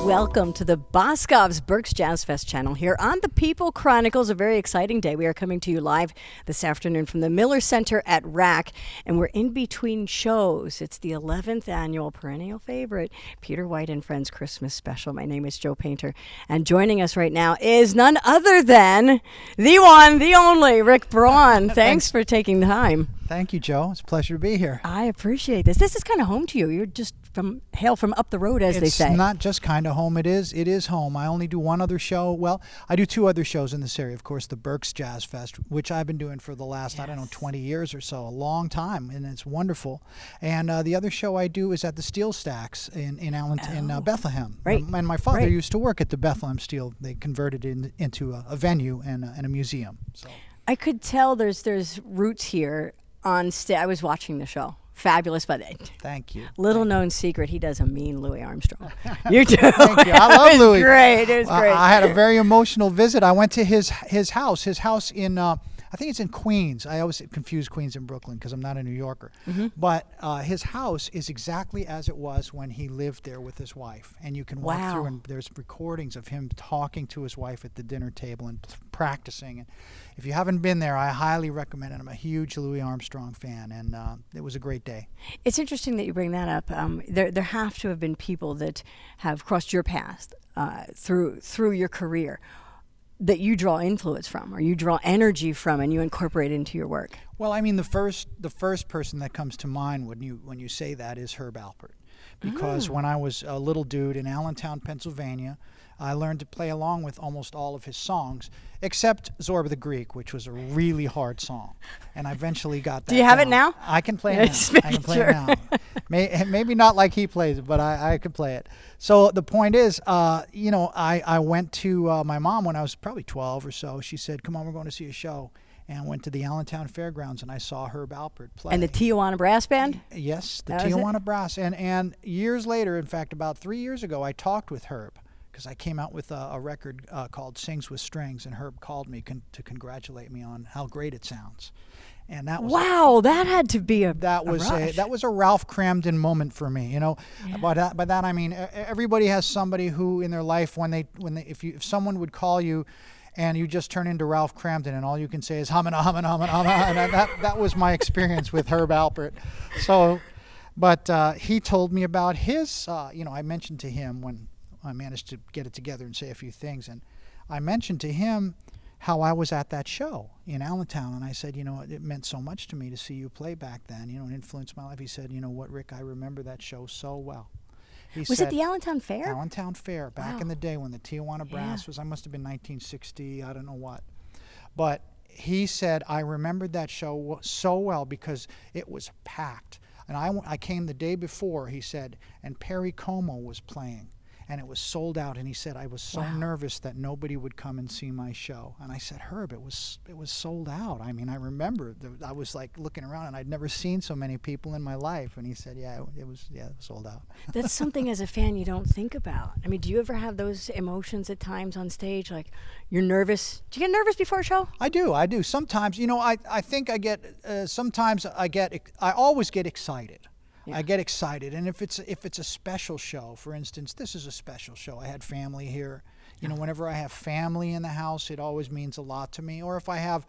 Welcome to the BOSCOV'S BERKS JAZZ FEST channel here on the People Chronicles. A very exciting day. We are coming to you live this afternoon from the Miller Center at RAC, and we're in between shows. It's the 11th annual perennial favorite, Peter White and Friends Christmas Special. My name is Jo Painter, and joining us right now is none other than the one, the only, Rick Braun. Thanks for taking the time. Thank you, Jo. It's a pleasure to be here. I appreciate this. This is kind of home to you. You're just hail from up the road, as they say. It's not just kind of home. It is home. I only do one other show. Well, I do two other shows in this area. Of course, the BERKS JAZZ FEST, which I've been doing for the last, I don't know, 20 years or so, a long time, and it's wonderful. And the other show I do is at the Steel Stacks in Allentown, in Bethlehem. Right. And my father used to work at the Bethlehem Steel. They converted it into a venue and a museum. So I could tell there's roots here on stage. I was watching the show. Fabulous, but thank you. Little known secret, he does a mean Louis Armstrong. You do. Thank you. I love Louis. Great. It was great. I had a very emotional visit. I went to his house. His house in I think it's in Queens. I always confuse Queens and Brooklyn because I'm not a New Yorker. Mm-hmm. But his house is exactly as it was when he lived there with his wife. And you can walk through, and there's recordings of him talking to his wife at the dinner table and practicing. And if you haven't been there, I highly recommend it. I'm a huge Louis Armstrong fan, and it was a great day. It's interesting that you bring that up. There have to have been people that have crossed your path through your career that you draw influence from, or you draw energy from, and you incorporate into your work. Well, I mean, the first person that comes to mind when you say that is Herb Alpert, because when I was a little dude in Allentown, Pennsylvania, I learned to play along with almost all of his songs, except Zorba the Greek, which was a really hard song, and I eventually got that. Do you have down. it now? I can play it now. I can play it now. Maybe not like he plays it, but I could play it. So the point is, I went to my mom when I was probably 12 or so. She said, "Come on, we're going to see a show." And I went to the Allentown Fairgrounds, and I saw Herb Alpert play. And the Tijuana Brass Band? Yes, the Tijuana Brass. And years later, in fact, about 3 years ago, I talked with Herb, because I came out with a record called Sings with Strings, and Herb called me to congratulate me on how great it sounds. And that was that had to be a rush. That was a Ralph Cramden moment for me. You know, by that I mean everybody has somebody who in their life if someone would call you, and you just turn into Ralph Cramden, and all you can say is humana, humana, humana, humana, and that was my experience with Herb Alpert. So, but he told me about his. I mentioned to him when I managed to get it together and say a few things, and I mentioned to him how I was at that show in Allentown, and I said, it meant so much to me to see you play back then, it influenced my life. He said, "You know what, Rick, I remember that show so well." Was it the Allentown Fair? Allentown Fair, back in the day when the Tijuana Brass was, I must have been 1960, I don't know what. But he said, "I remembered that show so well because it was packed." And I came the day before, he said, and Perry Como was playing. And it was sold out, and he said, "I was so nervous that nobody would come and see my show." And I said, "Herb, it was sold out." I mean, I remember I was like looking around, and I'd never seen so many people in my life. And he said, it was sold out." That's something as a fan you don't think about. I mean, do you ever have those emotions at times on stage, like you're nervous? Do you get nervous before a show? I do. Sometimes, I think I get. Sometimes I always get excited. Yeah. I get excited, and if it's a special show, for instance, this is a special show. I had family here. Whenever I have family in the house, it always means a lot to me. Or if I have,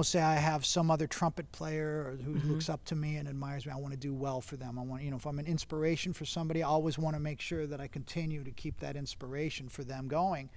say I have some other trumpet player who looks up to me and admires me, I want to do well for them. I want, if I'm an inspiration for somebody, I always want to make sure that I continue to keep that inspiration for them going.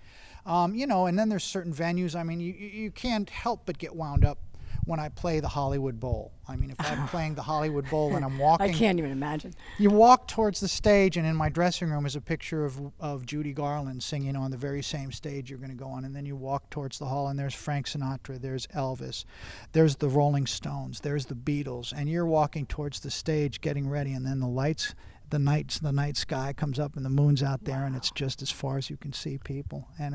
And then there's certain venues. I mean, you can't help but get wound up when I play the Hollywood Bowl. I mean, if I'm playing the Hollywood Bowl and I'm walking... I can't even imagine. You walk towards the stage, and in my dressing room is a picture of Judy Garland singing on the very same stage you're going to go on, and then you walk towards the hall, and there's Frank Sinatra, there's Elvis, there's the Rolling Stones, there's the Beatles, and you're walking towards the stage getting ready, and then the lights... The night sky comes up and the moon's out there, and it's just as far as you can see people, and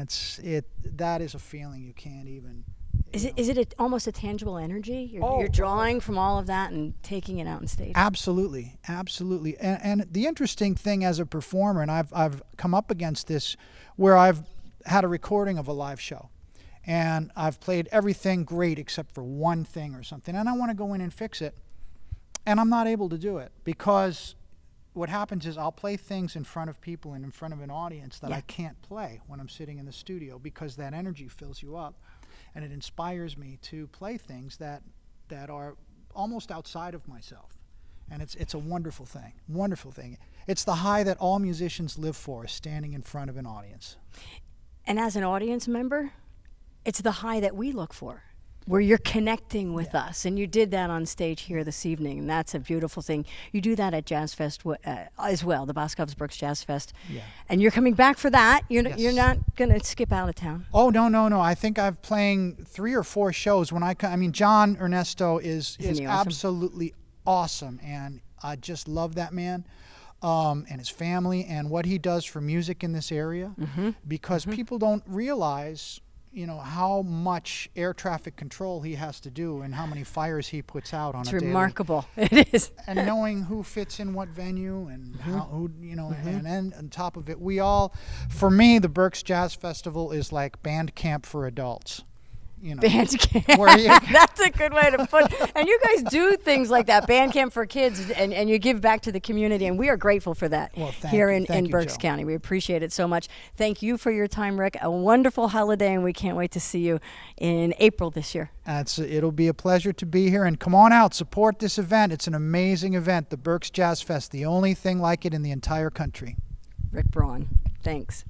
that is a feeling you can't even Is it almost a tangible energy? Oh, You're drawing from all of that and taking it out on stage. Absolutely, absolutely. And the interesting thing as a performer, and I've come up against this, where I've had a recording of a live show, and I've played everything great except for one thing or something, and I want to go in and fix it, and I'm not able to do it because what happens is I'll play things in front of people and in front of an audience that I can't play when I'm sitting in the studio, because that energy fills you up, and it inspires me to play things that are almost outside of myself. And it's a wonderful thing, wonderful thing. It's the high that all musicians live for, is standing in front of an audience. And as an audience member, it's the high that we look for, where you're connecting with us. And you did that on stage here this evening, and that's a beautiful thing. You do that at Jazz Fest as well, the BOSCOV'S BERKS JAZZ FEST. Yeah. And you're coming back for that. You're not going to skip out of town. Oh, no. I think I'm playing 3 or 4 shows when I come. I mean, John Ernesto is awesome? absolutely awesome, and I just love that man. And his family and what he does for music in this area, because people don't realize, how much air traffic control he has to do and how many fires he puts out on a daily. It's remarkable. It is. And knowing who fits in what venue and and then on top of it, for me, the Berks Jazz Festival is like band camp for adults. Band camp. That's a good way to put it. And you guys do things like that, band camp for kids, and you give back to the community, and we are grateful for that here in Berks County. We appreciate it so much. Thank you for your time, Rick. A wonderful holiday, and we can't wait to see you in April this year. It'll be a pleasure to be here, and come on out, support this event. It's an amazing event, the Berks Jazz Fest, the only thing like it in the entire country. Rick Braun, thanks.